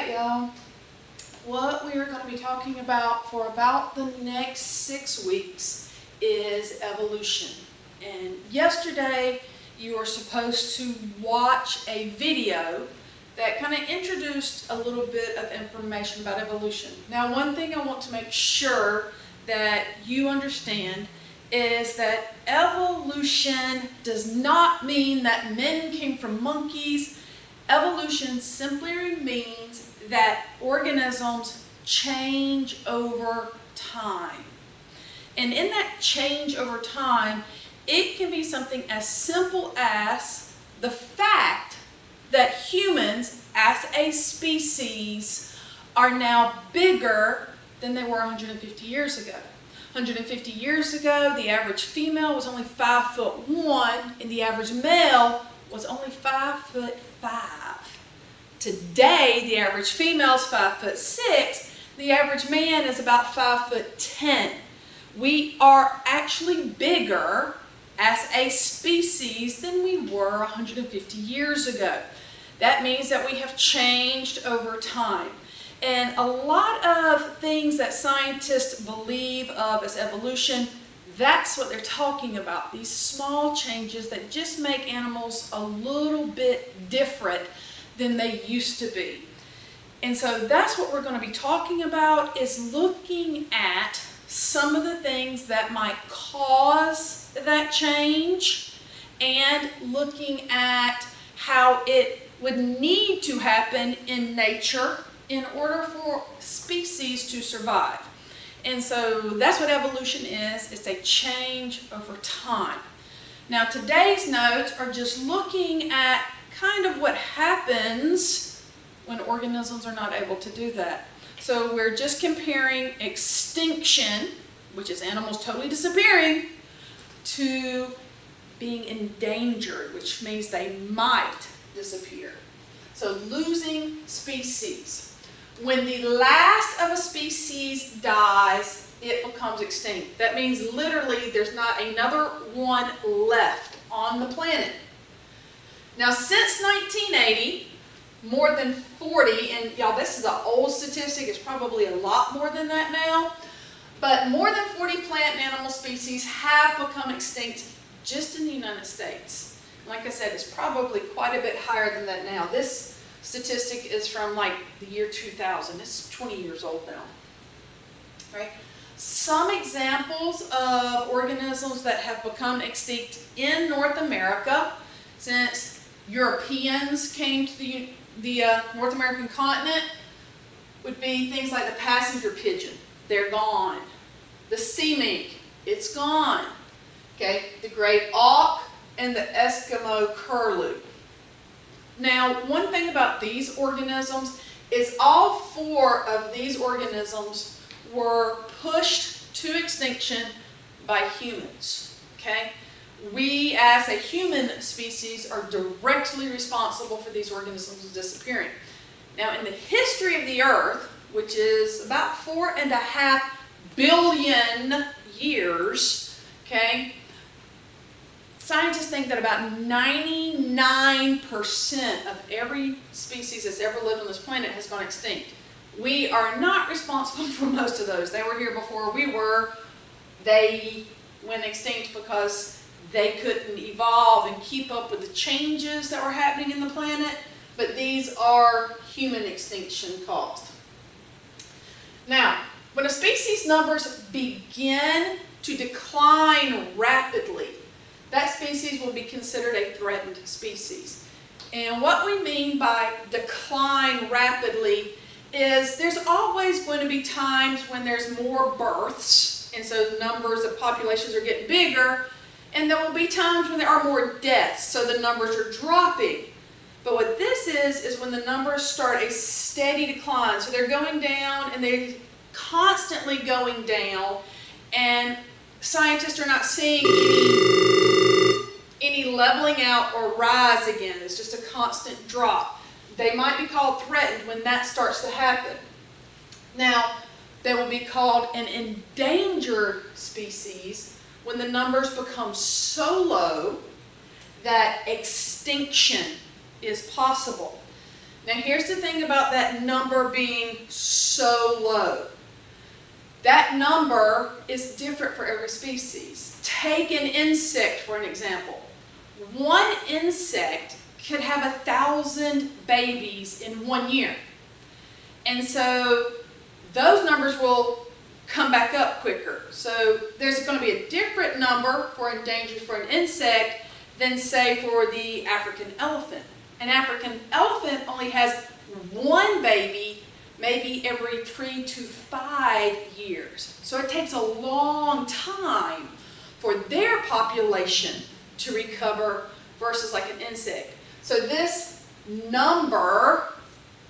Alright, y'all. What we are going to be talking about for about the next 6 weeks is evolution. And yesterday you were supposed to watch a video that kind of introduced a little bit of information about evolution. Now, one thing I want to make sure that you understand is that evolution does not mean that men came from monkeys. Evolution simply means that organisms change over time. And in that change over time, it can be something as simple as the fact that humans as a species are now bigger than they were 150 years ago. 150 years ago, the average female was only 5'1", and the average male was only 5'5". Today, the average female is 5'6". The average man is about 5'10". We are actually bigger as a species than we were 150 years ago. That means that we have changed over time. And a lot of things that scientists believe of as evolution, that's what they're talking about. These small changes that just make animals a little bit different than they used to be. And so that's what we're going to be talking about, is looking at some of the things that might cause that change and looking at how it would need to happen in nature in order for species to survive. And so that's what evolution is. It's a change over time. Now, today's notes are just looking at kind of what happens when organisms are not able to do that. So we're just comparing extinction, which is animals totally disappearing, to being endangered, which means they might disappear. So losing species. When the last of a species dies, it becomes extinct. That means literally there's not another one left on the planet. Now, since 1980, more than 40, and y'all, this is an old statistic, it's probably a lot more than that now, but more than 40 plant and animal species have become extinct just in the United States. Like I said, it's probably quite a bit higher than that now. This statistic is from like the year 2000. It's 20 years old now. Right? Some examples of organisms that have become extinct in North America since Europeans came to the North American continent would be things like the passenger pigeon. They're gone. The sea mink, it's gone. Okay, the great auk and the Eskimo curlew. Now, one thing about these organisms is all 4 of these organisms were pushed to extinction by humans. Okay? We as a human species are directly responsible for these organisms disappearing. Now, in the history of the Earth, which is about 4.5 billion years, okay, scientists think that about 99% of every species that's ever lived on this planet has gone extinct. We are not responsible for most of those. They were here before we were. They went extinct because they couldn't evolve and keep up with the changes that were happening in the planet, but these are human extinction caused. Now, when a species numbers begin to decline rapidly, that species will be considered a threatened species. And what we mean by decline rapidly is there's always going to be times when there's more births, and so numbers of populations are getting bigger, and there will be times when there are more deaths, so the numbers are dropping. But what this is when the numbers start a steady decline. So they're going down, and they're constantly going down, and scientists are not seeing any leveling out or rise again. It's just a constant drop. They might be called threatened when that starts to happen. Now, they will be called an endangered species when the numbers become so low that extinction is possible. Now here's the thing about that number being so low. That number is different for every species. Take an insect for an example. One insect could have 1,000 babies in 1 year. And so those numbers will come back up quicker. So there's going to be a different number for endangered for an insect than say for the African elephant. An African elephant only has one baby maybe every 3 to 5 years. So it takes a long time for their population to recover versus like an insect. So this number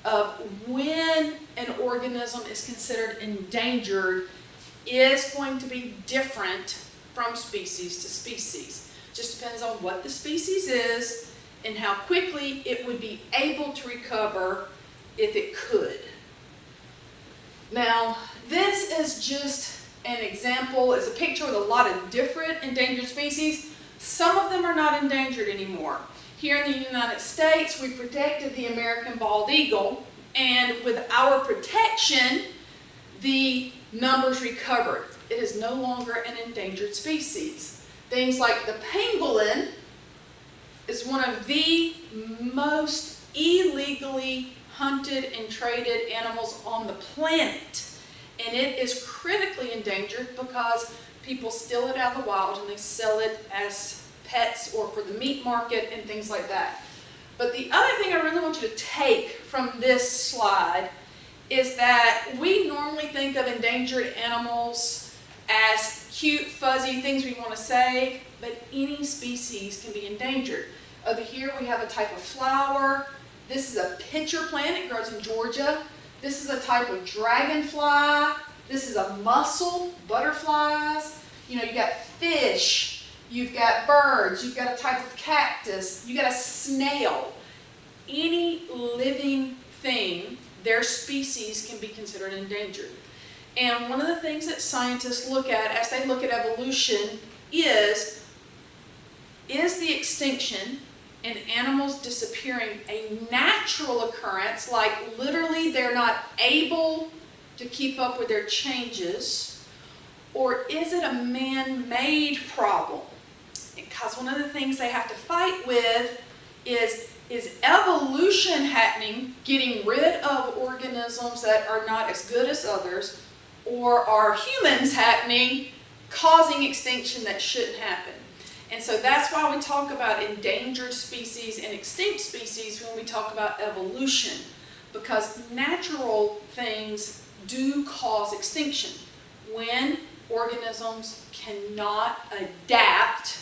of when an organism is considered endangered is going to be different from species to species. Just depends on what the species is and how quickly it would be able to recover if it could. Now, this is just an example. It's a picture with a lot of different endangered species. Some of them are not endangered anymore. Here in the United States, we protected the American bald eagle, and with our protection, the numbers recovered. It is no longer an endangered species. Things like the pangolin is one of the most illegally hunted and traded animals on the planet. And it is critically endangered because people steal it out of the wild and they sell it as pets or for the meat market and things like that. But the other thing I really want you to take from this slide is that we normally think of endangered animals as cute, fuzzy things we want to save, but any species can be endangered. Over here we have a type of flower. This is a pitcher plant. It grows in Georgia. This is a type of dragonfly. This is a mussel, butterflies. You got fish. You've got birds. You've got a type of cactus. You've got a snail. Any living thing, their species can be considered endangered. And one of the things that scientists look at as they look at evolution is the extinction and animals disappearing a natural occurrence, like literally they're not able to keep up with their changes, or is it a man-made problem? Because one of the things they have to fight with is evolution happening, getting rid of organisms that are not as good as others, or are humans happening, causing extinction that shouldn't happen? And so that's why we talk about endangered species and extinct species when we talk about evolution, because natural things do cause extinction when organisms cannot adapt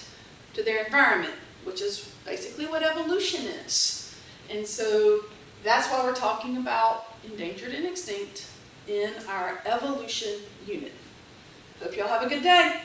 to their environment, which is basically what evolution is. And so that's why we're talking about endangered and extinct in our evolution unit. Hope y'all have a good day.